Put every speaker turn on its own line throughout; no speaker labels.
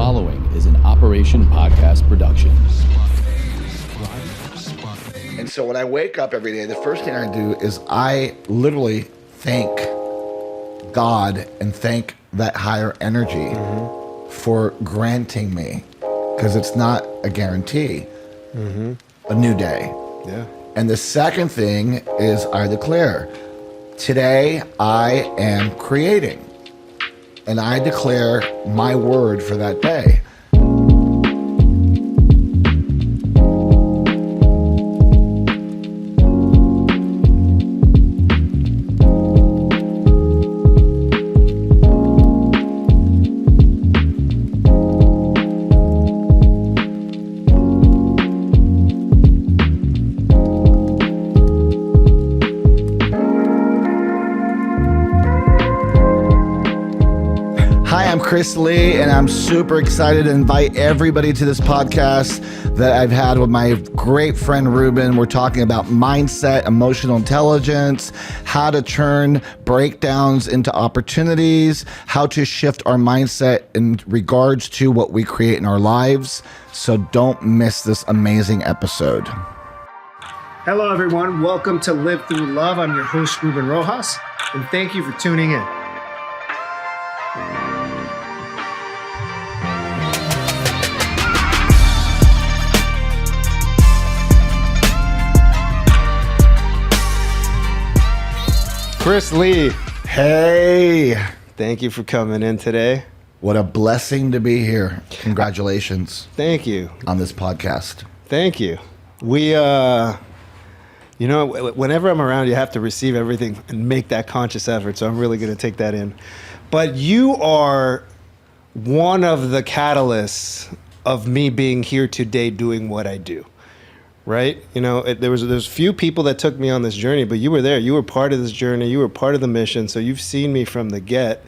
following is an Operation Podcast production.
And so when I wake up every day, the first thing I do is I literally thank God and thank that higher energy for granting me, because it's not a guarantee, a new day.
Yeah.
And the second thing is I declare, today I am creating. And I declare my word for that day. I'm Chris Lee, and I'm super excited to invite everybody to this podcast that I've had with my great friend Ruben. We're talking about mindset, emotional intelligence, how to turn breakdowns into opportunities, how to shift our mindset in regards to what we create in our lives. So don't miss this amazing episode.
Hello, everyone. Welcome to Live Through Love. I'm your host, Ruben Rojas, and thank you for tuning in. Chris Lee.
Hey.
Thank you for coming in today.
What a blessing to be here. Congratulations.
Thank you.
On this podcast.
Thank you. We, whenever I'm around, you have to receive everything and make that conscious effort. So I'm really going to take that in. But you are one of the catalysts of me being here today doing what I do. Right? You know, there's few people that took me on this journey, but you were there. You were part of this journey. You were part of the mission. So you've seen me from the get,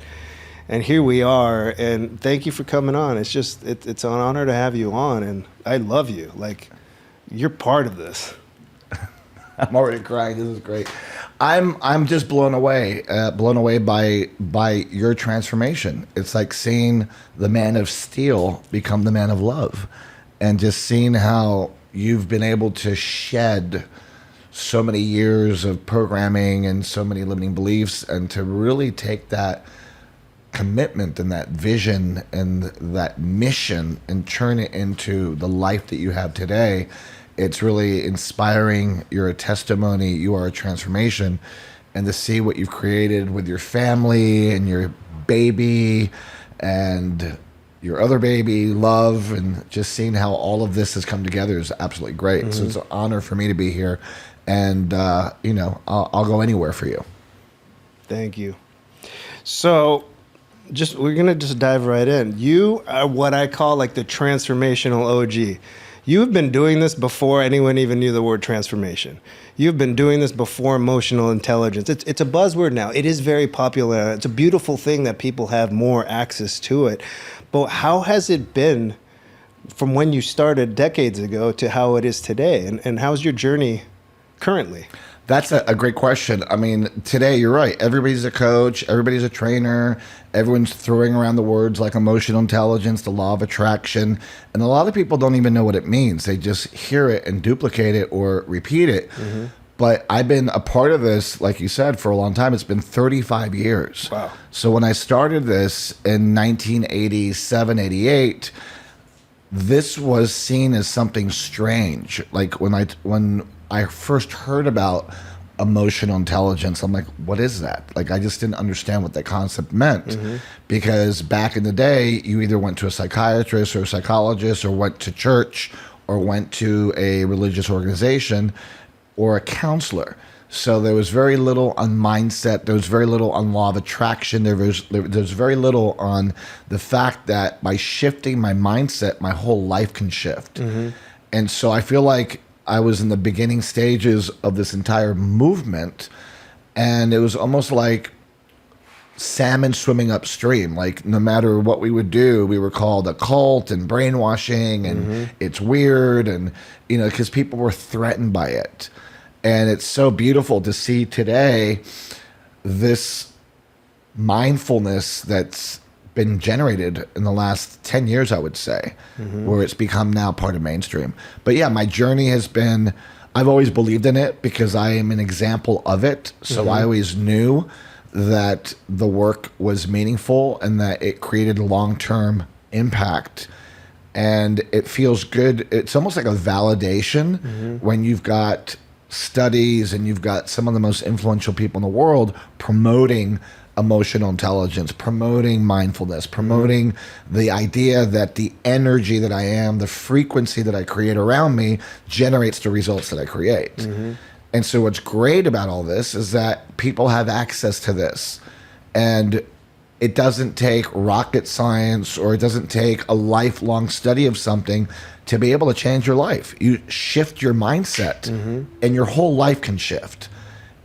and here we are. And thank you for coming on. It's just, it's an honor to have you on, and I love you. Like, you're part of this.
I'm already crying. This is great. I'm just blown away by your transformation. It's like seeing the man of steel become the man of love, and just seeing how you've been able to shed so many years of programming and so many limiting beliefs, and to really take that commitment and that vision and that mission and turn it into the life that you have today. It's really inspiring. You're a testimony. You are a transformation. And to see what you've created with your family and your baby and your other baby, love, and just seeing how all of this has come together is absolutely great. So it's an honor for me to be here, and I'll go anywhere for you.
Thank you. So we're gonna just dive right in. You are what I call like the transformational OG. You've been doing this before anyone even knew the word transformation. You've been doing this before emotional intelligence. It's a buzzword now. It is very popular. It's a beautiful thing that people have more access to it. But how has it been from when you started decades ago to how it is today? And how's your journey currently?
That's a great question. I mean, today, you're right. Everybody's a coach. Everybody's a trainer. Everyone's throwing around the words like emotional intelligence, the law of attraction. And a lot of people don't even know what it means. They just hear it and duplicate it or repeat it. But I've been a part of this, like you said, for a long time. It's been 35 years. Wow. So when I started this in 1987, 88, this was seen as something strange. Like when I first heard about emotional intelligence, I'm like, what is that? Like, I just didn't understand what that concept meant. Because back in the day, you either went to a psychiatrist or a psychologist, or went to church, or went to a religious organization, or a counselor. So there was very little on mindset. There was very little on law of attraction. There's very little on the fact that by shifting my mindset, my whole life can shift. And so I feel like I was in the beginning stages of this entire movement, and it was almost like salmon swimming upstream. Like, no matter what we would do, we were called a cult and brainwashing, and it's weird, and because people were threatened by it. And it's so beautiful to see today this mindfulness that's been generated in the last 10 years, I would say, where it's become now part of mainstream. But yeah, my journey has been, I've always believed in it because I am an example of it. So I always knew that the work was meaningful and that it created long-term impact. And it feels good. It's almost like a validation when you've got studies and you've got some of the most influential people in the world promoting emotional intelligence, promoting mindfulness, promoting the idea that the energy that I am, the frequency that I create around me generates the results that I create. And so what's great about all this is that people have access to this. And it doesn't take rocket science or it doesn't take a lifelong study of something to be able to change your life. You shift your mindset and your whole life can shift.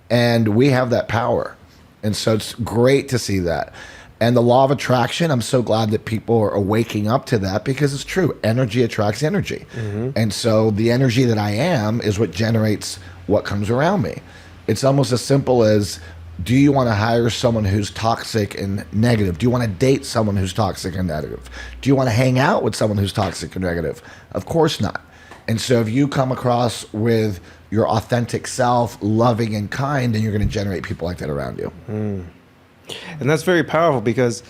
And we have that power. And so it's great to see that. And the law of attraction, I'm so glad that people are waking up to that because it's true. Energy attracts energy. And so the energy that I am is what generates what comes around me. It's almost as simple as, do you want to hire someone who's toxic and negative? Do you want to date someone who's toxic and negative? Do you want to hang out with someone who's toxic and negative? Of course not. And so if you come across with your authentic self, loving and kind, then you're going to generate people like that around you.
And that's very powerful because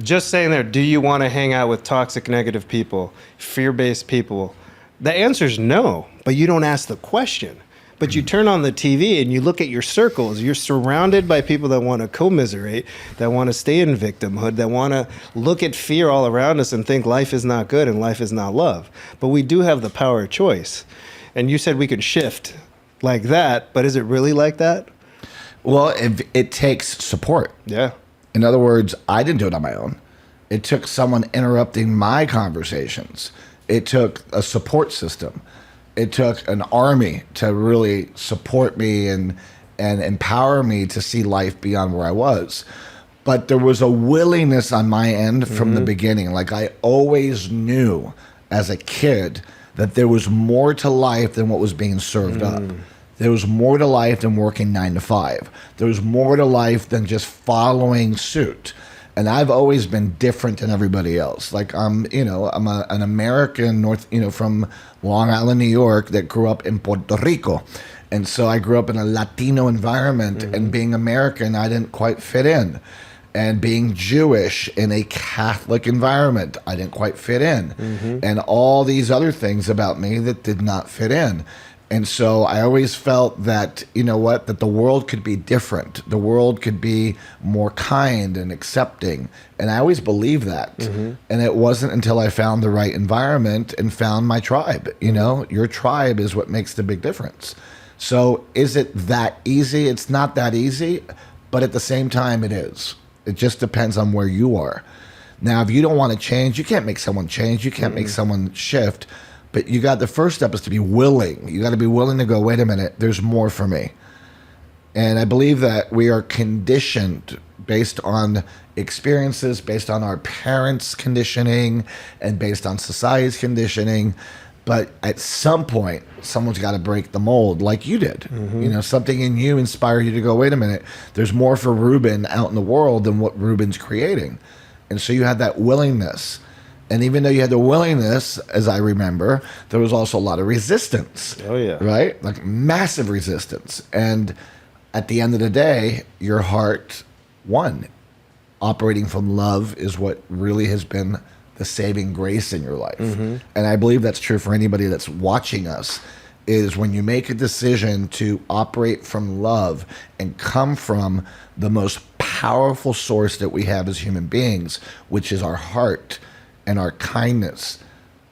just saying there, do you want to hang out with toxic, negative people, fear-based people? The answer is no, but you don't ask the question. But you turn on the TV and you look at your circles. You're surrounded by people that want to commiserate, that want to stay in victimhood, that want to look at fear all around us and think life is not good and life is not love. But we do have the power of choice. And you said we could shift like that, but is it really like that?
Well, it takes support.
Yeah.
In other words, I didn't do it on my own. It took someone interrupting my conversations. It took a support system. It took an army to really support me and empower me to see life beyond where I was. But there was a willingness on my end from the beginning. Like I always knew as a kid that there was more to life than what was being served up. There was more to life than working 9 to 5. There was more to life than just following suit. And I've always been different than everybody else. Like I'm an American from Long Island, New York, that grew up in Puerto Rico. And so I grew up in a Latino environment, and being American, I didn't quite fit in. And being Jewish in a Catholic environment, I didn't quite fit in. And all these other things about me that did not fit in. And so I always felt that, that the world could be different. The world could be more kind and accepting. And I always believed that. And it wasn't until I found the right environment and found my tribe. Your tribe is what makes the big difference. So is it that easy? It's not that easy, but at the same time it is. It just depends on where you are. Now, if you don't want to change, you can't make someone change. You can't make someone shift. But the first step is to be willing. You got to be willing to go, wait a minute, there's more for me. And I believe that we are conditioned based on experiences, based on our parents' conditioning, and based on society's conditioning. But at some point, someone's got to break the mold like you did. Something in you inspired you to go, wait a minute, there's more for Ruben out in the world than what Ruben's creating. And so you had that willingness. And even though you had the willingness, as I remember, there was also a lot of resistance.
Oh, yeah.
Right? Like massive resistance. And at the end of the day, your heart won. Operating from love is what really has been the saving grace in your life. And I believe that's true for anybody that's watching us, is when you make a decision to operate from love and come from the most powerful source that we have as human beings, which is our heart and our kindness,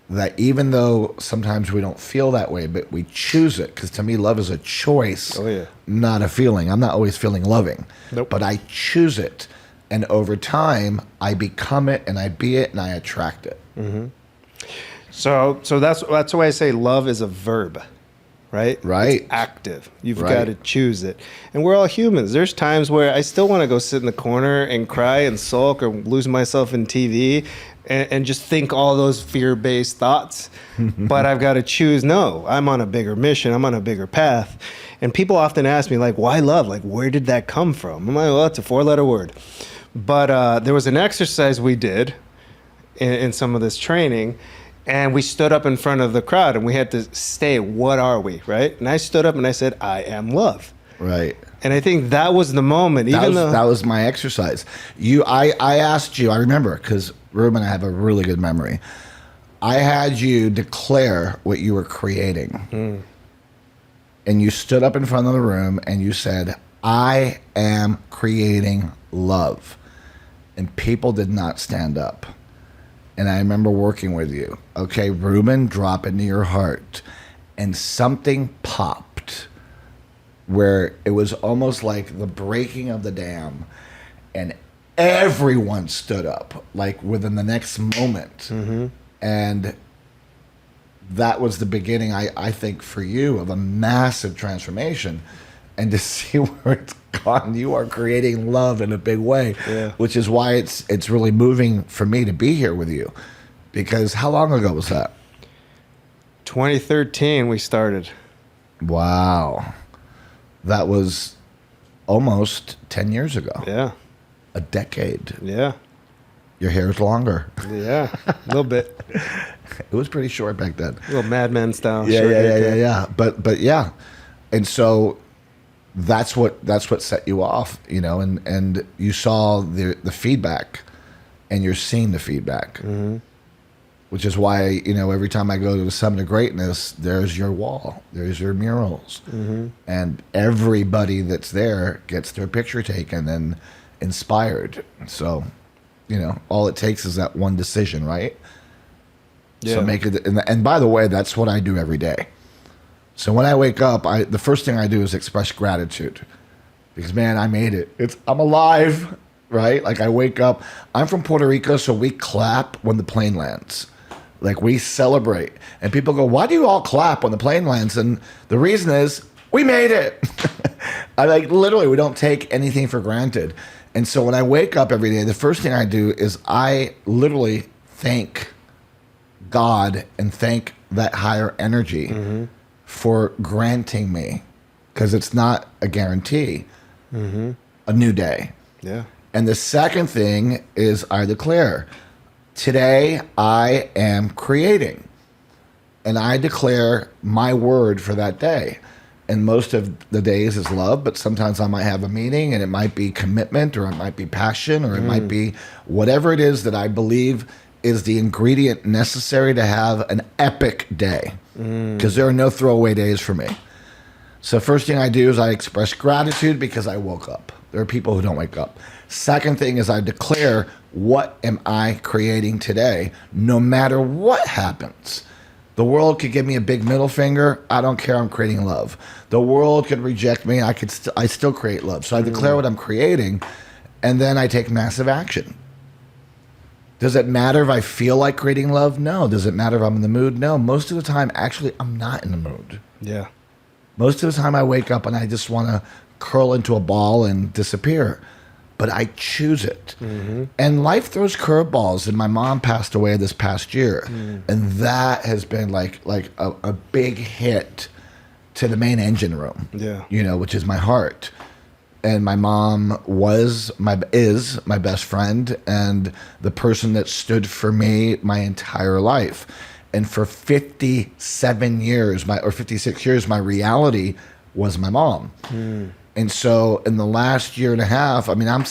that even though sometimes we don't feel that way, but we choose it, because to me, love is a choice, not a feeling. I'm not always feeling loving, but I choose it. And over time, I become it, and I be it, and I attract it.
So that's why I say love is a verb, right?
Right.
It's active. You've got to choose it. And we're all humans. There's times where I still want to go sit in the corner and cry and sulk or lose myself in TV and just think all those fear-based thoughts. But I've got to choose, no, I'm on a bigger mission. I'm on a bigger path. And people often ask me, like, why love? Like, where did that come from? I'm like, well, it's a 4-letter word. But there was an exercise we did in some of this training, and we stood up in front of the crowd and we had to say, what are we, right? And I stood up and I said, I am love.
Right.
And I think that was the moment.
That was my exercise. I asked you, I remember, because Ruben, I have a really good memory. I had you declare what you were creating. And you stood up in front of the room and you said, I am creating love. And people did not stand up. And I remember working with you. Okay, Ruben, drop into your heart. And something popped where it was almost like the breaking of the dam. And everyone stood up, like within the next moment. And that was the beginning, I think, for you of a massive transformation. And to see where it's gone, you are creating love in a big way, which is why it's really moving for me to be here with you. Because how long ago was that?
2013 we started.
Wow. That was almost 10 years ago.
Yeah.
A decade.
Yeah.
Your hair is longer.
Yeah, a little bit.
It was pretty short back then.
A little Mad Men style.
Yeah. But yeah. And so that's what set you off, you know, and you saw the feedback and you're seeing the feedback. Which is why, you know, every time I go to the Summit of Greatness, there's your wall, there's your murals. And everybody that's there gets their picture taken and inspired. So, you know, all it takes is that one decision, right?
Yeah.
So make it, and by the way, that's what I do every day. So when I wake up, the first thing I do is express gratitude. Because, man, I made it. I'm alive, right? Like, I wake up. I'm from Puerto Rico, so we clap when the plane lands. Like, we celebrate. And people go, why do you all clap when the plane lands? And the reason is, we made it. Literally, we don't take anything for granted. And so when I wake up every day, the first thing I do is I literally thank God and thank that higher energy for granting me, because it's not a guarantee, a new day.
Yeah.
And the second thing is I declare, today I am creating. And I declare my word for that day. And most of the days is love, but sometimes I might have a meaning, and it might be commitment, or it might be passion, or it might be whatever it is that I believe is the ingredient necessary to have an epic day. Because there are no throwaway days for me. So first thing I do is I express gratitude because I woke up. There are people who don't wake up. Second thing is I declare, what am I creating today, no matter what happens. The world could give me a big middle finger. I don't care. I'm creating love. The world could reject me. I still create love. So I declare what I'm creating, and then I take massive action. Does it matter if I feel like creating love? No. Does it matter if I'm in the mood? No. Most of the time, actually, I'm not in the mood.
Yeah.
Most of the time, I wake up and I just want to curl into a ball and disappear. But I choose it. And life throws curveballs. And my mom passed away this past year. And that has been like a big hit to the main engine room.
Yeah.
You know, which is my heart. And my mom is my best friend and the person that stood for me my entire life. And for 57 years, or 56 years, my reality was my mom. And so in the last year and a half, I mean, I'm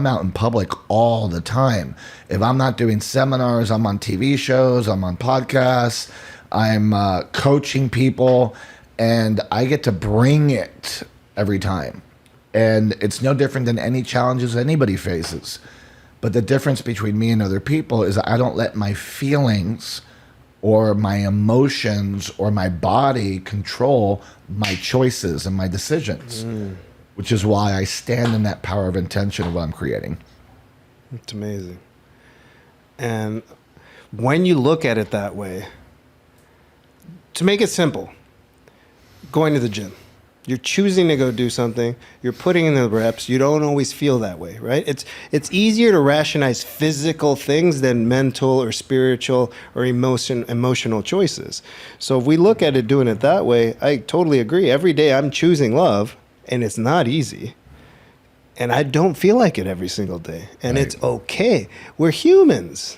out in public all the time. If I'm not doing seminars, I'm on TV shows, I'm on podcasts, I'm coaching people, and I get to bring it every time. And it's no different than any challenges anybody faces. But the difference between me and other people is I don't let my feelings or my emotions or my body control my choices and my decisions, which is why I stand in that power of intention of what I'm creating.
It's amazing. And when you look at it that way, to make it simple, going to the gym, you're choosing to go do something, you're putting in the reps, you don't always feel that way, right? It's easier to rationalize physical things than mental or spiritual or emotional choices. So if we look at it doing it that way, I totally agree. Every day I'm choosing love, and it's not easy. And I don't feel like it every single day. And it's okay. We're humans.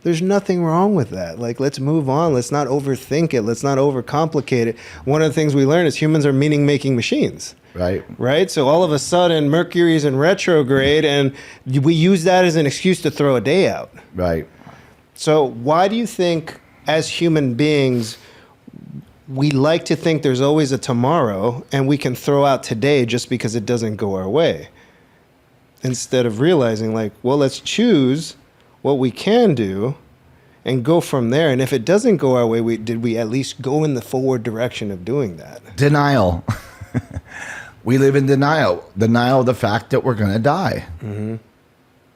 There's nothing wrong with that. Like, let's move on. Let's not overthink it. Let's not overcomplicate it. One of the things we learn is humans are meaning-making machines. Right? So all of a sudden, Mercury's in retrograde, and we use that as an excuse to throw a day out.
Right.
So why do you think, as human beings, we like to think there's always a tomorrow, and we can throw out today just because it doesn't go our way? Instead of realizing, like, well, let's choose what we can do and go from there. And if it doesn't go our way, did we at least go in the forward direction of doing that?
Denial. We live in denial of the fact that we're going to die. Mm-hmm.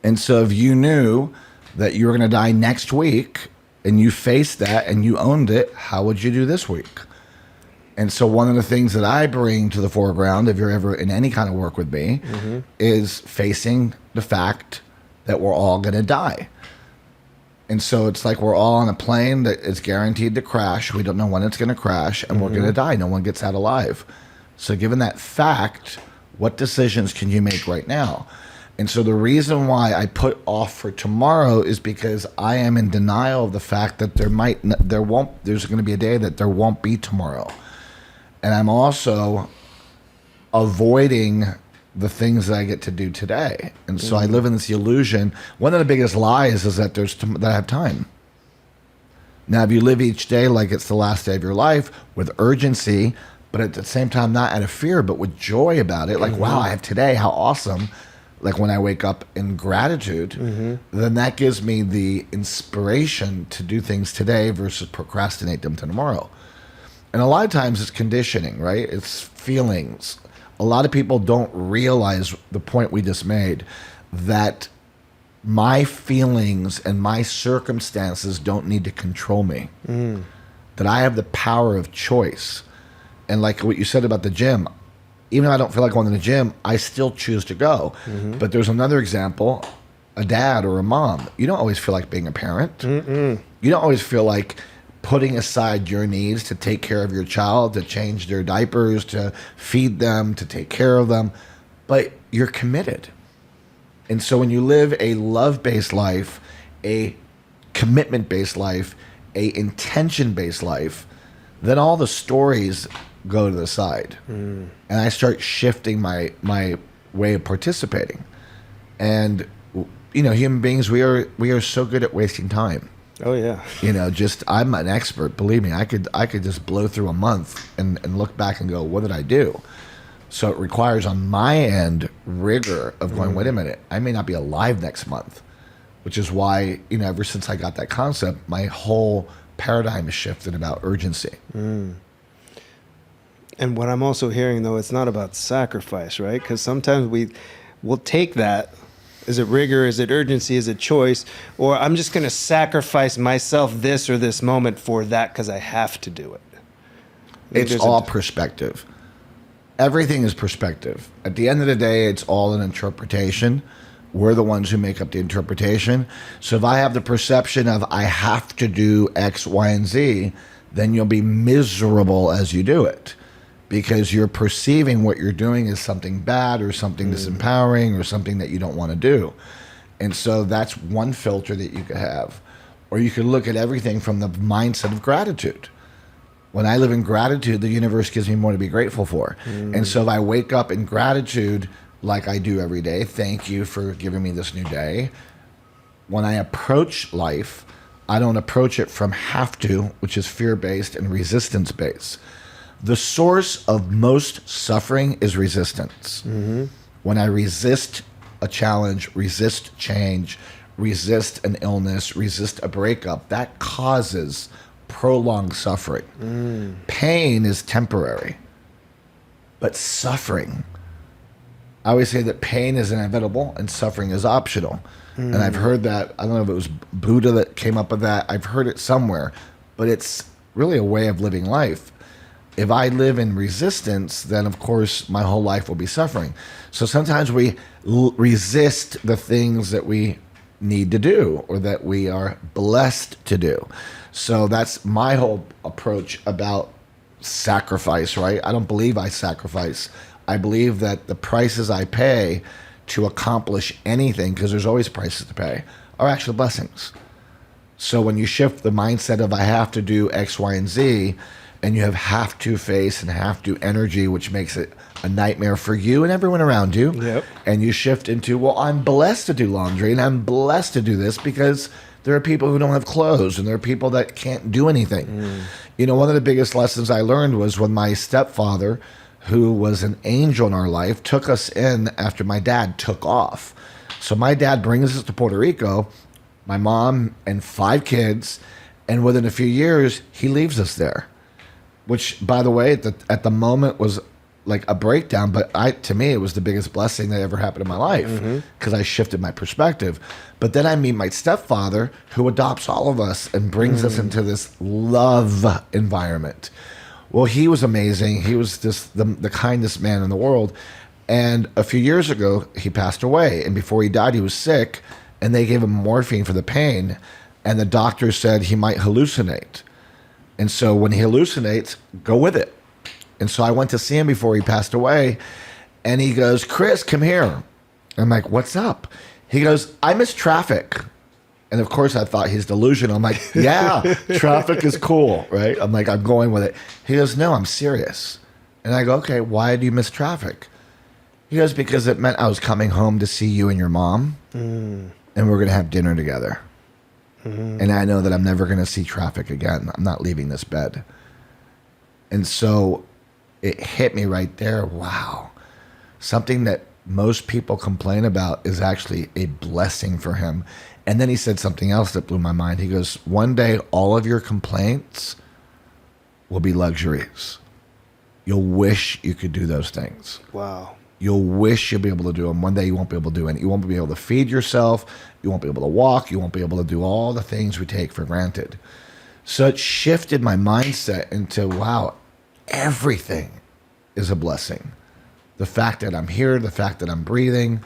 And so if you knew that you were going to die next week and you faced that and you owned it, how would you do this week? And so one of the things that I bring to the foreground, if you're ever in any kind of work with me, is facing the fact that we're all going to die. And so it's like we're all on a plane that is guaranteed to crash. We don't know when it's going to crash, and we're going to die. No one gets out alive. So given that fact, what decisions can you make right now? And so the reason why I put off for tomorrow is because I am in denial of the fact that there's going to be a day that there won't be tomorrow. And I'm also avoiding the things that I get to do today. And so I live in this illusion. One of the biggest lies is that that I have time. Now, if you live each day like it's the last day of your life with urgency, but at the same time, not out of fear, but with joy about it, like, wow, I have today, how awesome. Like when I wake up in gratitude, then that gives me the inspiration to do things today versus procrastinate them to tomorrow. And a lot of times it's conditioning, right? It's feelings. A lot of people don't realize the point we just made, that my feelings and my circumstances don't need to control me. That I have the power of choice. And like what you said about the gym, even if I don't feel like going to the gym, I still choose to go. But there's another example, a dad or a mom. You don't always feel like being a parent. You don't always feel like putting aside your needs to take care of your child, to change their diapers, to feed them, to take care of them. But you're committed. And so when you live a love-based life, a commitment-based life, a intention-based life, then all the stories go to the side. And I start shifting my way of participating. And, you know, human beings, we are so good at wasting time.
Oh, yeah.
You know, I'm an expert. Believe me, I could just blow through a month and look back and go, what did I do? So it requires on my end rigor of going, wait a minute, I may not be alive next month, which is why, you know, ever since I got that concept, my whole paradigm has shifted about urgency.
And what I'm also hearing, though, it's not about sacrifice, right? Because sometimes we'll take that. Is it rigor? Is it urgency? Is it choice? Or I'm just going to sacrifice myself this or this moment for that because I have to do it.
It's all perspective. Everything is perspective. At the end of the day, it's all an interpretation. We're the ones who make up the interpretation. So if I have the perception of I have to do X, Y, and Z, then you'll be miserable as you do it, because you're perceiving what you're doing as something bad or something disempowering or something that you don't want to do. And so that's one filter that you could have. Or you could look at everything from the mindset of gratitude. When I live in gratitude, the universe gives me more to be grateful for. And so if I wake up in gratitude like I do every day, thank you for giving me this new day. When I approach life, I don't approach it from have to, which is fear-based and resistance-based. The source of most suffering is resistance. When I resist a challenge, resist change, resist an illness, resist a breakup, that causes prolonged suffering. Pain is temporary, but suffering, I always say that pain is inevitable and suffering is optional. And I've heard that, I don't know if it was Buddha that came up with that, I've heard it somewhere, but it's really a way of living life. If I live in resistance, then of course my whole life will be suffering. So sometimes we resist the things that we need to do or that we are blessed to do. So that's my whole approach about sacrifice, right? I don't believe I sacrifice. I believe that the prices I pay to accomplish anything, because there's always prices to pay, are actual blessings. So when you shift the mindset of I have to do X, Y, and Z, and you have to face and have to energy, which makes it a nightmare for you and everyone around you.
Yep.
And you shift into, well, I'm blessed to do laundry and I'm blessed to do this because there are people who don't have clothes and there are people that can't do anything. You know, one of the biggest lessons I learned was when my stepfather, who was an angel in our life, took us in after my dad took off. So my dad brings us to Puerto Rico, my mom and 5 kids, and within a few years, he leaves us there. Which, by the way, at the moment was like a breakdown, but to me, it was the biggest blessing that ever happened in my life because I shifted my perspective. But then I meet my stepfather, who adopts all of us and brings us into this love environment. Well, he was amazing. He was just the kindest man in the world. And a few years ago, he passed away. And before he died, he was sick, and they gave him morphine for the pain. And the doctor said he might hallucinate. And so when he hallucinates, go with it. And so I went to see him before he passed away, and he goes, Chris, come here. I'm like, what's up? He goes, I miss traffic. And of course I thought he's delusional. I'm like, yeah, traffic is cool, right? I'm like, I'm going with it. He goes, no, I'm serious. And I go, okay, why do you miss traffic? He goes, because it meant I was coming home to see you and your mom, and we're going to have dinner together. And I know that I'm never going to see traffic again. I'm not leaving this bed. And so it hit me right there. Wow. Something that most people complain about is actually a blessing for him. And then he said something else that blew my mind. He goes, one day, all of your complaints will be luxuries. You'll wish you could do those things.
Wow.
You'll wish you'll be able to do them. One day you won't be able to do it. You won't be able to feed yourself. You won't be able to walk. You won't be able to do all the things we take for granted. So it shifted my mindset into, wow, everything is a blessing. The fact that I'm here, the fact that I'm breathing.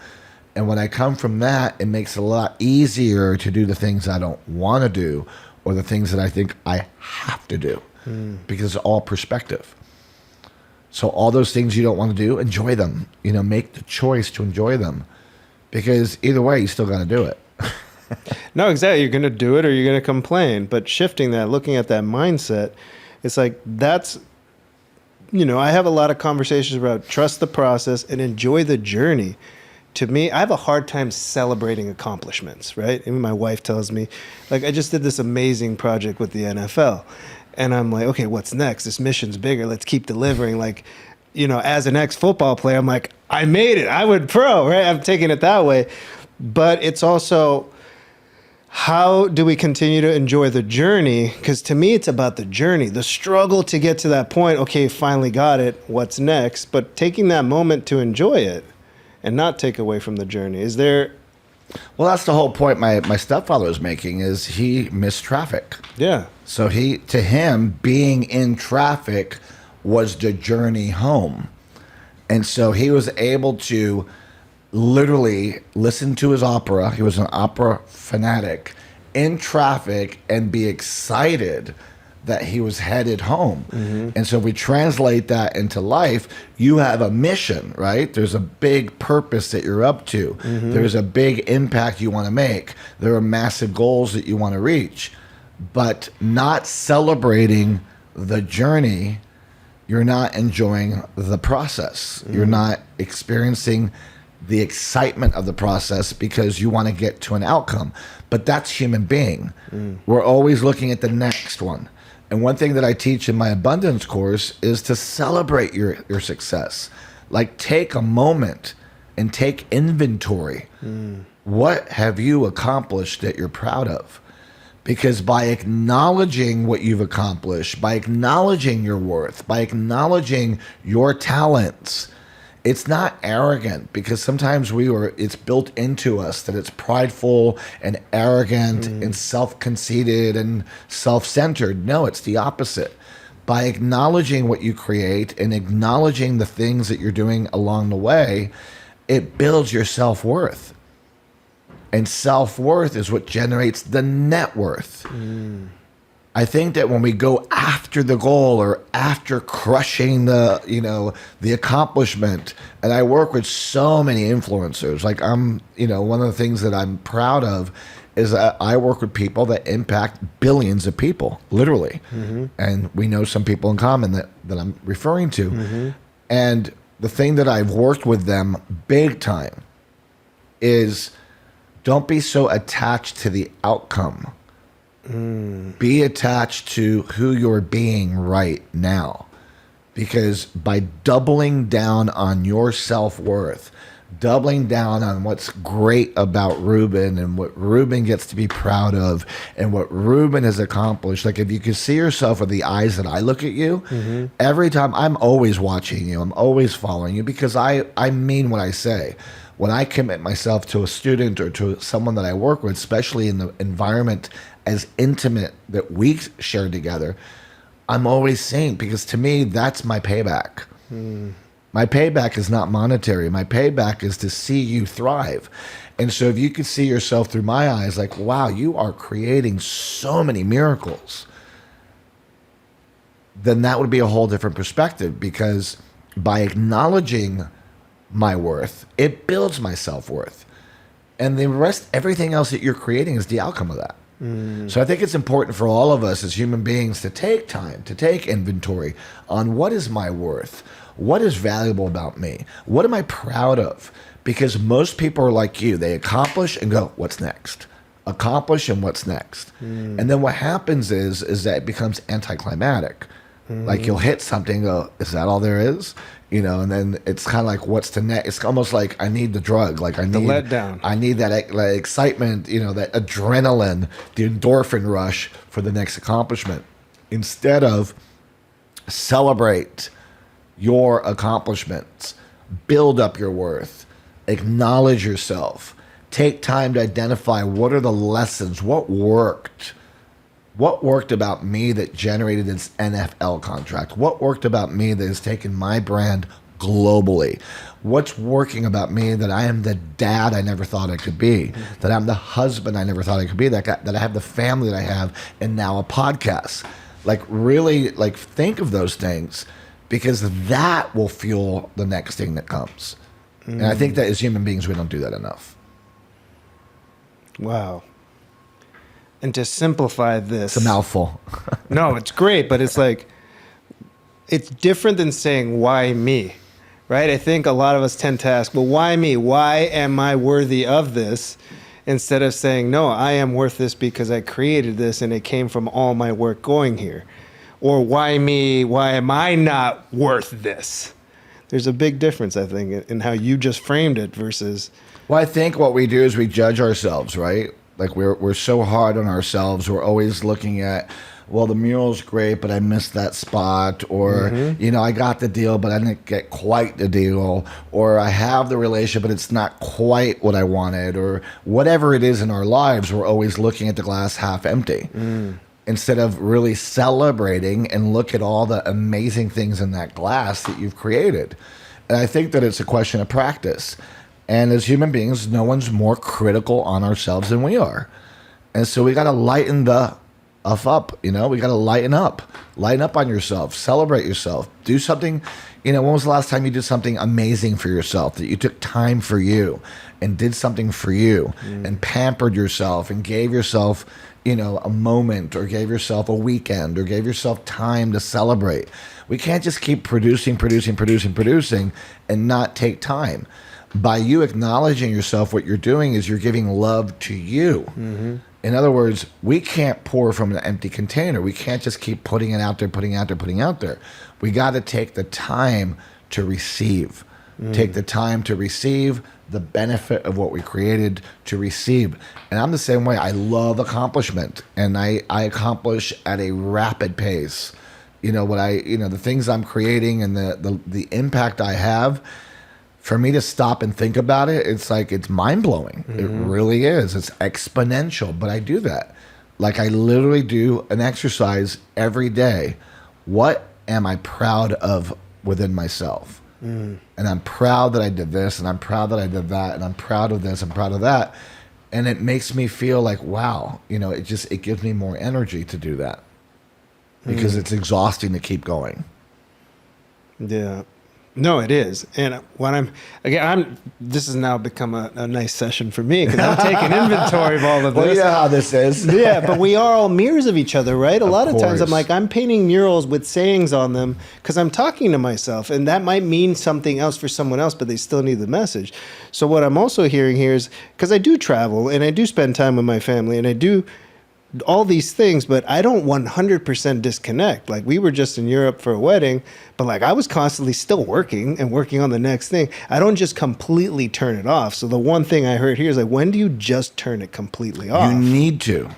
And when I come from that, it makes it a lot easier to do the things I don't want to do or the things that I think I have to do because it's all perspective. So all those things you don't want to do, enjoy them. You know, make the choice to enjoy them because either way, you still got to do it.
No, exactly. You're going to do it or you're going to complain. But shifting that, looking at that mindset, it's like that's, you know, I have a lot of conversations about trust the process and enjoy the journey. To me, I have a hard time celebrating accomplishments, right? Even my wife tells me, like, I just did this amazing project with the NFL. And I'm like, okay, what's next? This mission's bigger. Let's keep delivering. Like, you know, as an ex-football player, I'm like, I made it. I went pro, right? I'm taking it that way. But it's also, how do we continue to enjoy the journey? Because to me, it's about the journey, the struggle to get to that point. Okay, finally got it. What's next? But taking that moment to enjoy it and not take away from the journey. Is there...
Well, that's the whole point my stepfather was making is he missed traffic.
Yeah.
So to him, being in traffic was the journey home. And so he was able to literally listen to his opera. He was an opera fanatic in traffic and be excited that he was headed home. And so if we translate that into life, you have a mission, right? There's a big purpose that you're up to. There's a big impact you want to make. There are massive goals that you want to reach. But not celebrating the journey, you're not enjoying the process. You're not experiencing the excitement of the process because you want to get to an outcome. But that's human being. We're always looking at the next one. And one thing that I teach in my abundance course is to celebrate your success. Like take a moment and take inventory. What have you accomplished that you're proud of? Because by acknowledging what you've accomplished, by acknowledging your worth, by acknowledging your talents, it's not arrogant because sometimes it's built into us that it's prideful and arrogant and self-conceited and self-centered. No, it's the opposite. By acknowledging what you create and acknowledging the things that you're doing along the way, it builds your self-worth. And self-worth is what generates the net worth. I think that when we go after the goal or after crushing the accomplishment, and I work with so many influencers, like one of the things that I'm proud of is that I work with people that impact billions of people, literally. And we know some people in common that I'm referring to. And the thing that I've worked with them big time is don't be so attached to the outcome. Be attached to who you're being right now. Because by doubling down on your self-worth, doubling down on what's great about Ruben and what Ruben gets to be proud of and what Ruben has accomplished, like if you can see yourself with the eyes that I look at you, every time I'm always watching you, I'm always following you because I mean what I say. When I commit myself to a student or to someone that I work with, especially in the environment as intimate that we share together, I'm always saying, because to me, that's my payback. My payback is not monetary. My payback is to see you thrive. And so if you could see yourself through my eyes, like, wow, you are creating so many miracles, then that would be a whole different perspective, because by acknowledging my worth, it builds my self-worth. And the rest, everything else that you're creating is the outcome of that. So I think it's important for all of us as human beings to take time, to take inventory on what is my worth, what is valuable about me, what am I proud of? Because most people are like you. They accomplish and go, what's next? Accomplish and what's next? And then what happens is that it becomes anticlimactic. Like you'll hit something and go, is that all there is? And then it's kind of like, what's the next? It's almost like I need the drug. Like I need the
letdown.
I need that excitement, that adrenaline, the endorphin rush for the next accomplishment. Instead of celebrate your accomplishments, build up your worth, acknowledge yourself, take time to identify what are the lessons, what worked. What worked about me that generated this NFL contract? What worked about me that has taken my brand globally? What's working about me that I am the dad I never thought I could be, that I'm the husband I never thought I could be, that I have the family that I have, and now a podcast? Like really, like think of those things, because that will fuel the next thing that comes. And I think that as human beings, we don't do that enough.
Wow. And to simplify this,
It's a mouthful.
no, it's great, but it's like, it's different than saying, why me? Right? I think a lot of us tend to ask, well, why me? Why am I worthy of this? Instead of saying, no, I am worth this because I created this and it came from all my work going here. Or why me? Why am I not worth this? There's a big difference, I think, in how you just framed it versus...
Well, I think what we do is we judge ourselves, right? Like we're so hard on ourselves. We're always looking at, well, the mural's great, but I missed that spot. Or, I got the deal, but I didn't get quite the deal. Or I have the relationship, but it's not quite what I wanted. Or whatever it is in our lives, we're always looking at the glass half empty. Instead of really celebrating and look at all the amazing things in that glass that you've created. And I think that it's a question of practice. And as human beings, no one's more critical on ourselves than we are. And so we got to lighten the up, we got to lighten up. Lighten up on yourself. Celebrate yourself. Do something, when was the last time you did something amazing for yourself, that you took time for you and did something for you and pampered yourself and gave yourself, a moment, or gave yourself a weekend, or gave yourself time to celebrate. We can't just keep producing and not take time. By you acknowledging yourself, what you're doing is you're giving love to you. In other words, we can't pour from an empty container. We can't just keep putting it out there. We got to take the time to receive. Take the time to receive the benefit of what we created, to receive. And I'm the same way. I love accomplishment, and I accomplish at a rapid pace. The things I'm creating and the impact I have. For me to stop and think about it, it's like, it's mind-blowing. It really is. It's exponential, but I do that. Like I literally do an exercise every day. What am I proud of within myself? And I'm proud that I did this, and I'm proud that I did that, and I'm proud of this, I'm proud of that. And it makes me feel like, wow, it gives me more energy to do that. because it's exhausting to keep going.
Yeah. No, it is. And when this has now become a nice session for me because I'm taking inventory of all of this.
Well, you know how this is.
Yeah, but we are all mirrors of each other, right? A lot of times I'm
course.
like, I'm painting murals with sayings on them because I'm talking to myself, and that might mean something else for someone else, but they still need the message. So what I'm also hearing here is, because I do travel and I do spend time with my family and I do all these things, but I don't 100% disconnect. Like, we were just in Europe for a wedding, but like I was constantly still working and working on the next thing. I don't just completely turn it off. So the one thing I heard here is like, when do you just turn it completely off?
You need to.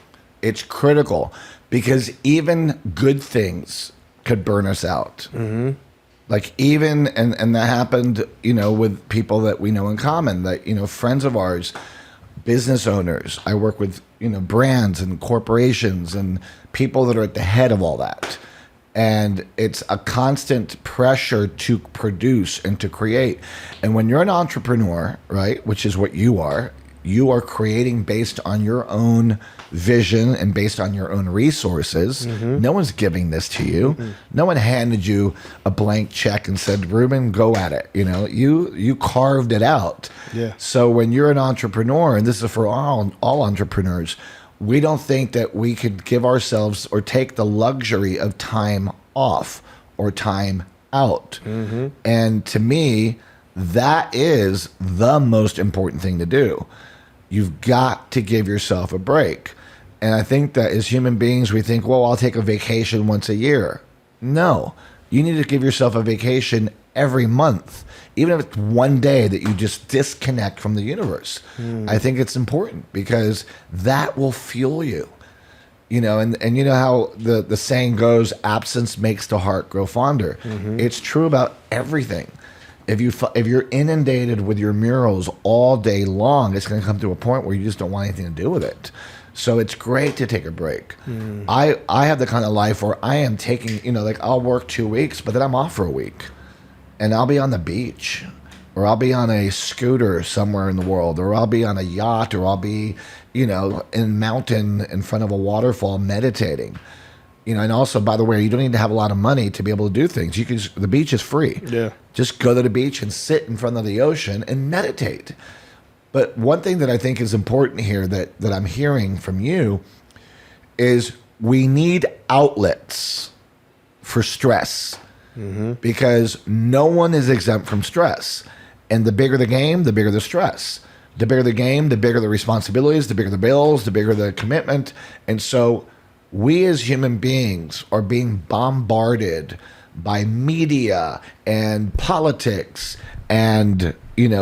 It's critical because even good things could burn us out. Mm-hmm. Like even, and that happened, with people that we know in common, that, friends of ours, business owners. I work with, brands and corporations and people that are at the head of all that. And it's a constant pressure to produce and to create. And when you're an entrepreneur, right, which is what you are creating based on your own vision and based on your own resources. Mm-hmm. No one's giving this to you. Mm-hmm. No one handed you a blank check and said, Ruben, go at it. You carved it out.
Yeah.
So when you're an entrepreneur, and this is for all entrepreneurs, we don't think that we could give ourselves or take the luxury of time off or time out. Mm-hmm. And to me, that is the most important thing to do. You've got to give yourself a break. And I think that as human beings, we think, well, I'll take a vacation once a year. No, you need to give yourself a vacation every month, even if it's one day that you just disconnect from the universe. I think it's important because that will fuel you. And you know how the saying goes, absence makes the heart grow fonder. Mm-hmm. It's true about everything. If you're inundated with your murals all day long, it's going to come to a point where you just don't want anything to do with it. So it's great to take a break. I have the kind of life where I am taking, I'll work 2 weeks, but then I'm off for a week. And I'll be on the beach, or I'll be on a scooter somewhere in the world, or I'll be on a yacht, or I'll be, in a mountain in front of a waterfall meditating. And also, by the way, you don't need to have a lot of money to be able to do things. The beach is free.
Yeah.
Just go to the beach and sit in front of the ocean and meditate. But one thing that I think is important here that I'm hearing from you is we need outlets for stress. Mm-hmm. Because no one is exempt from stress. And the bigger the game, the bigger the stress. The bigger the game, the bigger the responsibilities, the bigger the bills, the bigger the commitment. And so we as human beings are being bombarded by media and politics and,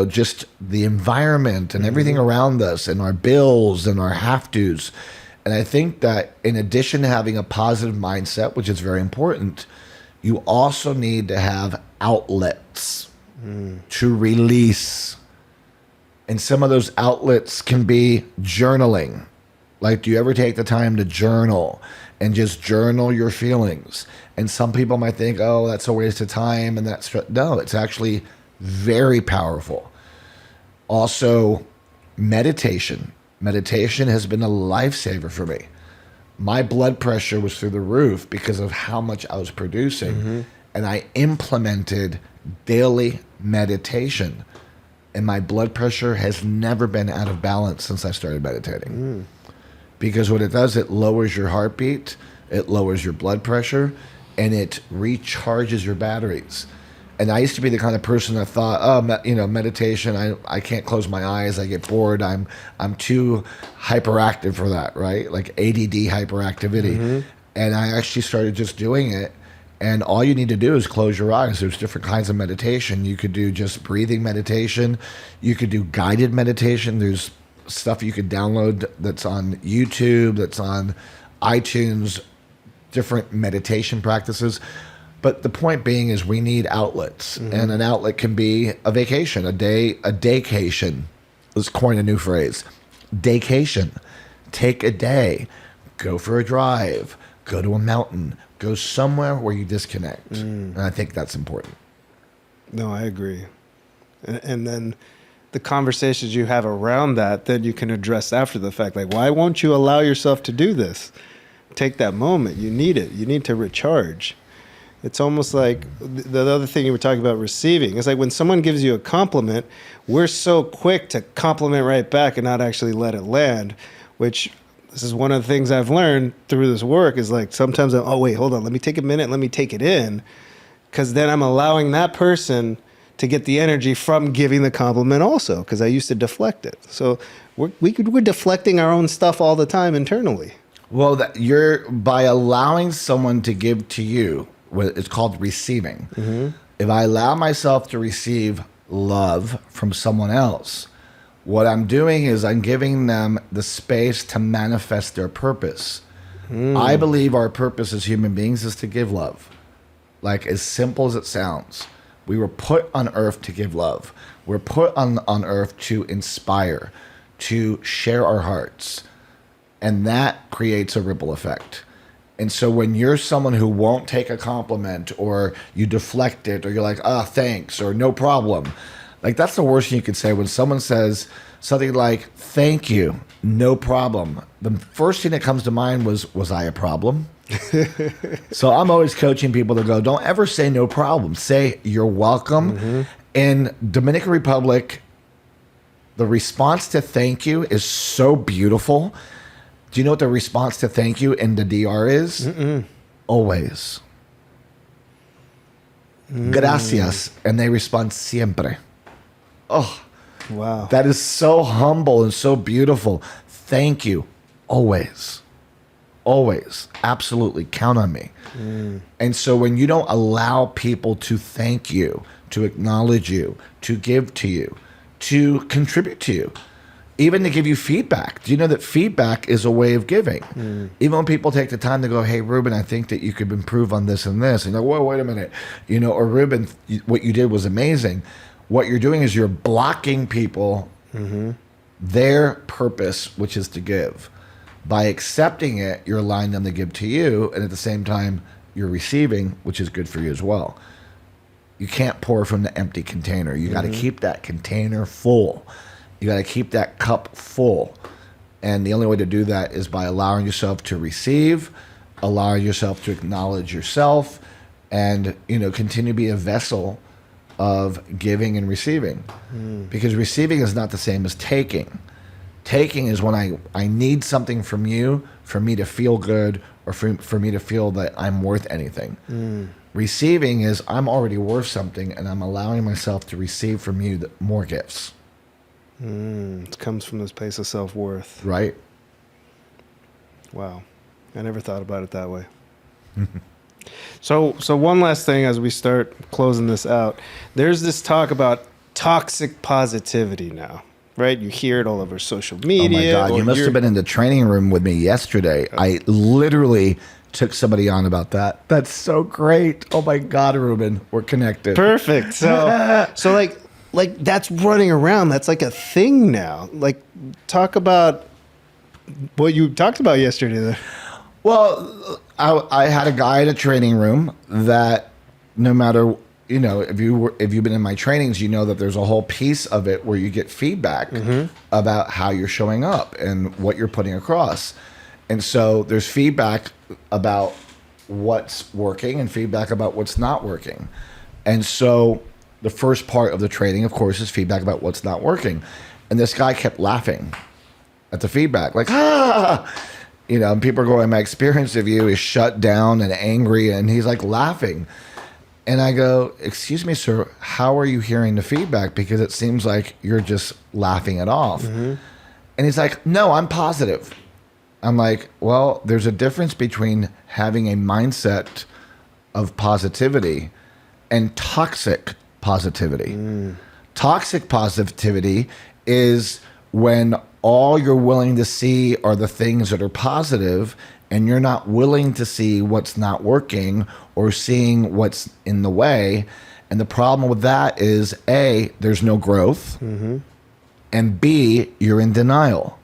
just the environment and everything around us and our bills and our have-tos. And I think that in addition to having a positive mindset, which is very important, you also need to have outlets to release. And some of those outlets can be journaling. Like, do you ever take the time to journal and just journal your feelings? And some people might think, oh, that's a waste of time. And no, it's actually very powerful. Also, meditation. Meditation has been a lifesaver for me. My blood pressure was through the roof because of how much I was producing. Mm-hmm. And I implemented daily meditation. And my blood pressure has never been out of balance since I started meditating. Because what it does, it lowers your heartbeat, it lowers your blood pressure, and it recharges your batteries. And I used to be the kind of person that thought, meditation, I can't close my eyes, I get bored, I'm too hyperactive for that, right? Like ADD hyperactivity. Mm-hmm. And I actually started just doing it. And all you need to do is close your eyes. There's different kinds of meditation. You could do just breathing meditation. You could do guided meditation. There's stuff you could download that's on YouTube, that's on iTunes, different meditation practices. But the point being is we need outlets. Mm-hmm. And an outlet can be a vacation, a daycation. Let's coin a new phrase. Daycation. Take a day. Go for a drive. Go to a mountain. Go somewhere where you disconnect. And I think that's important.
No, I agree. And then the conversations you have around that you can address after the fact. Like, why won't you allow yourself to do this? take that moment. You need it. You need to recharge. It's almost like the other thing you were talking about, receiving. It's like when someone gives you a compliment, we're so quick to compliment right back and not actually let it land, which this is one of the things I've learned through this work is like sometimes oh, wait, hold on. Let me take a minute. Let me take it in. Because then I'm allowing that person to get the energy from giving the compliment also, because I used to deflect it. So we're deflecting our own stuff all the time internally.
Well, you're by allowing someone to give to you, it's called receiving. Mm-hmm. If I allow myself to receive love from someone else, what I'm doing is I'm giving them the space to manifest their purpose. I believe our purpose as human beings is to give love. Like, as simple as it sounds. We were put on earth to give love. We're put on earth to inspire, to share our hearts. And that creates a ripple effect. And so when you're someone who won't take a compliment, or you deflect it, or you're like, thanks, or no problem. Like, that's the worst thing you could say. When someone says something like, thank you, no problem, the first thing that comes to mind was I a problem? So I'm always coaching people to go, don't ever say no problem. Say you're welcome. Mm-hmm. In Dominican Republic, the response to thank you is so beautiful. Do you know what the response to thank you in the DR is? Mm-mm. Always. Gracias. And they respond siempre. Oh,
wow.
That is so humble and so beautiful. Thank you. Always. Always. Absolutely. Count on me. And so when you don't allow people to thank you, to acknowledge you, to give to you, to contribute to you, even to give you feedback. Do you know that feedback is a way of giving? Even when people take the time to go, hey, Ruben, I think that you could improve on this and this. And you're like, whoa, wait a minute. Or Ruben, what you did was amazing. What you're doing is you're blocking people their purpose, which is to give. By accepting it, you're allowing them to give to you. And at the same time, you're receiving, which is good for you as well. You can't pour from the empty container. You got to keep that container full. You got to keep that cup full. And the only way to do that is by allowing yourself to receive, allowing yourself to acknowledge yourself, and, continue to be a vessel of giving and receiving. Because receiving is not the same as taking. Taking is when I need something from you for me to feel good, or for me to feel that I'm worth anything. Receiving is I'm already worth something, and I'm allowing myself to receive from you more gifts.
It comes from this place of self-worth.
Right.
Wow. I never thought about it that way. So one last thing as we start closing this out. There's this talk about toxic positivity now, right? You hear it all over social media.
Oh my God, you must have been in the training room with me yesterday. I literally took somebody on about that. That's so great. Oh my God, Ruben, we're connected.
Perfect. So like that's running around. That's like a thing now. Like, talk about what you talked about yesterday.
Well, I had a guy in a training room that no matter, if you've been in my trainings, you know that there's a whole piece of it where you get feedback about how you're showing up and what you're putting across. And so there's feedback about what's working and feedback about what's not working. And so the first part of the training, of course, is feedback about what's not working. And this guy kept laughing at the feedback, like, and people are going, my experience of you is shut down and angry. And he's like laughing. And I go, excuse me, sir, how are you hearing the feedback? Because it seems like you're just laughing it off. And he's like, no, I'm positive. I'm like, well, there's a difference between having a mindset of positivity and toxic positivity. Toxic positivity is when all you're willing to see are the things that are positive, and you're not willing to see what's not working or seeing what's in the way. And the problem with that is, A, there's no growth, and B, you're in denial.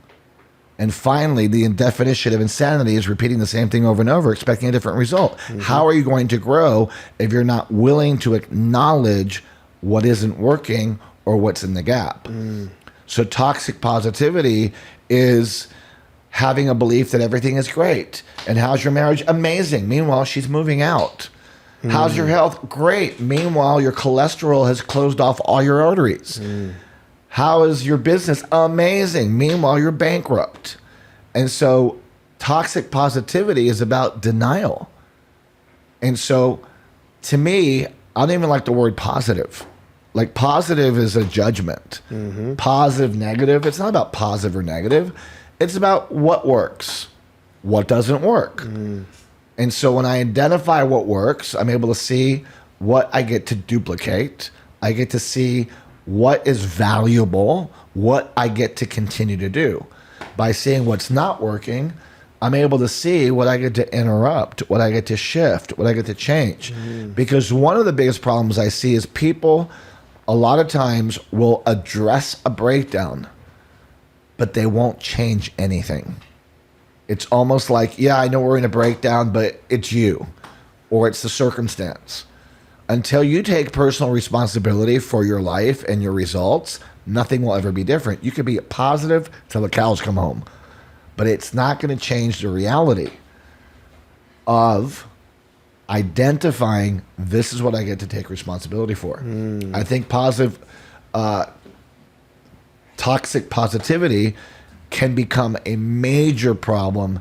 And finally, the definition of insanity is repeating the same thing over and over, expecting a different result. How are you going to grow if you're not willing to acknowledge what isn't working or what's in the gap? So toxic positivity is having a belief that everything is great. And how's your marriage? Amazing. Meanwhile, she's moving out. How's your health? Great. Meanwhile, your cholesterol has closed off all your arteries. How is your business? Amazing. Meanwhile, you're bankrupt. And so toxic positivity is about denial. And so to me, I don't even like the word positive. Like positive is a judgment. Positive, negative. It's not about positive or negative. It's about what works, what doesn't work. And so when I identify what works, I'm able to see what I get to duplicate. I get to see what is valuable, what I get to continue to do. By seeing what's not working, I'm able to see what I get to interrupt, what I get to shift, what I get to change. Because one of the biggest problems I see is people a lot of times will address a breakdown, but they won't change anything. It's almost like, yeah, I know we're in a breakdown, but it's you or it's the circumstance. Until you take personal responsibility for your life and your results, nothing will ever be different. You could be positive till the cows come home, but it's not going to change the reality of identifying this is what I get to take responsibility for. I think toxic positivity can become a major problem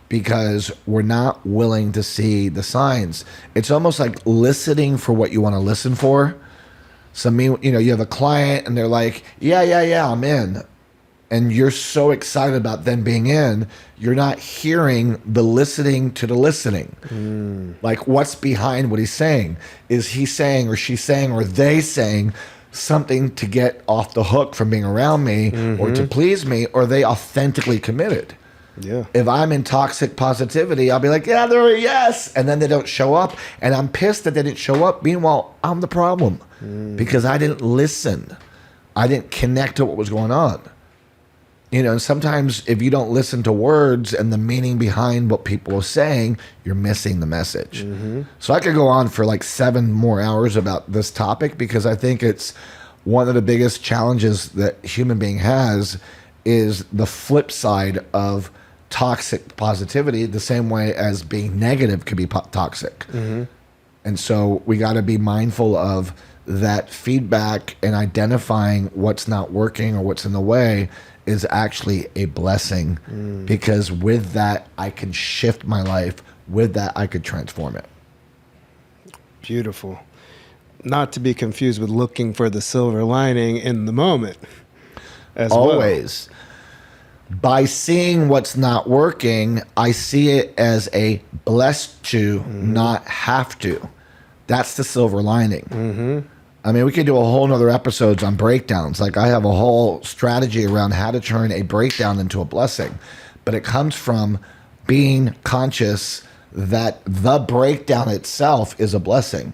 because we're not willing to see the signs. It's almost like listening for what you want to listen for. So you have a client and they're like, yeah, I'm in. And you're so excited about them being in, you're not hearing the listening to the listening. Like what's behind what he's saying? Is he saying or she's saying or they saying something to get off the hook from being around me or to please me, or are they authentically committed?
Yeah.
If I'm in toxic positivity, I'll be like, yeah, they're a yes. And then they don't show up. And I'm pissed that they didn't show up. Meanwhile, I'm the problem because I didn't listen. I didn't connect to what was going on. And sometimes if you don't listen to words and the meaning behind what people are saying, you're missing the message. So I could go on for like 7 more hours about this topic because I think it's one of the biggest challenges that human being has is the flip side of toxic positivity, the same way as being negative could be toxic. And so we got to be mindful of that feedback and identifying what's not working or what's in the way is actually a blessing because with that, I can shift my life. With that, I could transform it.
Beautiful. Not to be confused with looking for the silver lining in the moment as
Always. By seeing what's not working, I see it as a blessed to, not have to. That's the silver lining. I mean, we could do a whole nother episodes on breakdowns. Like I have a whole strategy around how to turn a breakdown into a blessing. But it comes from being conscious that the breakdown itself is a blessing.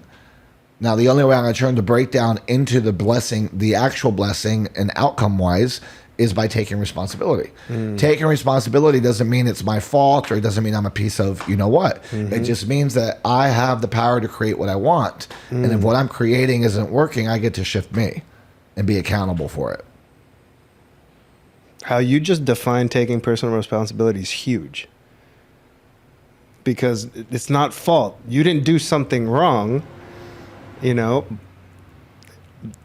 Now, the only way I'm going to turn the breakdown into the blessing, the actual blessing and outcome-wise, is by taking responsibility. Taking responsibility doesn't mean it's my fault or it doesn't mean I'm a piece of you know what. It just means that I have the power to create what I want. And if what I'm creating isn't working, I get to shift me and be accountable for it.
How you just define taking personal responsibility is huge. Because it's not fault. You didn't do something wrong. That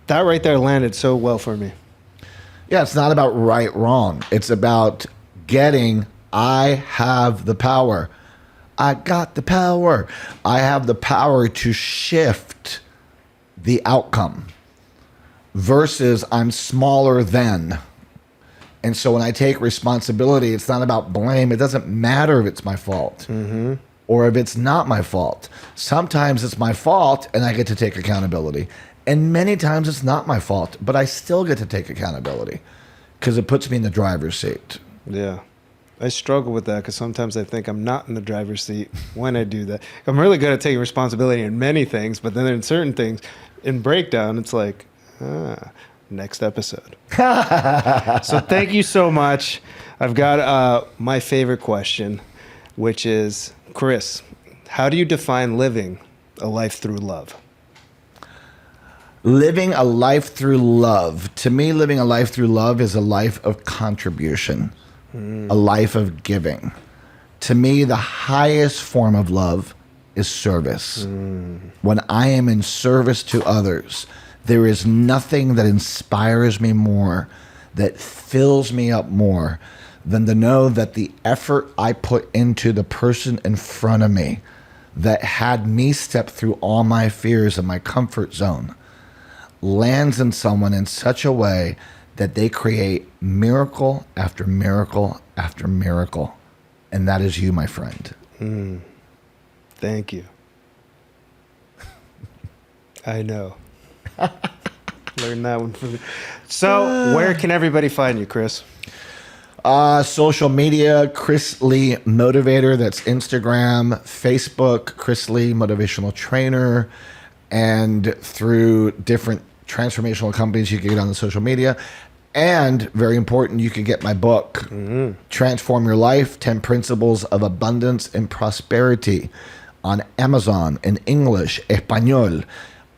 right there landed so well for me.
Yeah, it's not about right, wrong. It's about getting, I have the power. I got the power. I have the power to shift the outcome versus I'm smaller than. And so when I take responsibility, it's not about blame. It doesn't matter if it's my fault or if it's not my fault. Sometimes it's my fault and I get to take accountability. And many times it's not my fault, but I still get to take accountability because it puts me in the driver's seat.
Yeah. I struggle with that because sometimes I think I'm not in the driver's seat when I do that. I'm really good at taking responsibility in many things, but then in certain things, in breakdown, it's like, next episode. So thank you so much. I've got my favorite question, which is, Chris, how do you define living a life through love?
Living a life through love. To me, living a life through love is a life of contribution. a life of giving. To me, the highest form of love is service. When I am in service to others, there is nothing that inspires me more, that fills me up more, than to know that the effort I put into the person in front of me that had me step through all my fears and my comfort zone lands in someone in such a way that they create miracle after miracle after miracle. And that is you, my friend.
Thank you. I know. Learned that one from you. So, where can everybody find you, Chris?
Social media, Chris Lee Motivator. That's Instagram, Facebook, Chris Lee Motivational Trainer. And through different transformational companies, you can get on the social media. And very important, you can get my book, Transform Your Life, 10 Principles of Abundance and Prosperity, on Amazon in English, Espanol,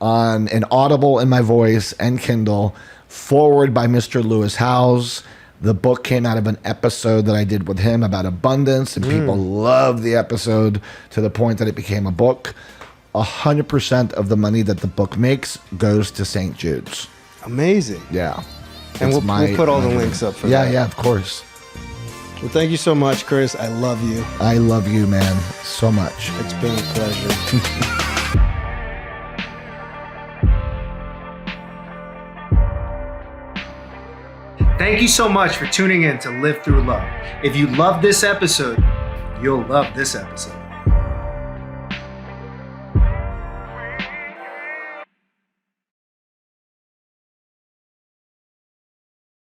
on an Audible in my voice and Kindle, forward by Mr. Lewis Howes. The book came out of an episode that I did with him about abundance, and people loved the episode to the point that it became a book. 100% of the money that the book makes goes to St. Jude's.
Amazing.
Yeah.
And we'll put all the links up for that.
Yeah, of course.
Well, thank you so much, Chris. I love you.
I love you, man, so much.
It's been a pleasure. Thank you so much for tuning in to Live Through Love. If you love this episode, you'll love this episode.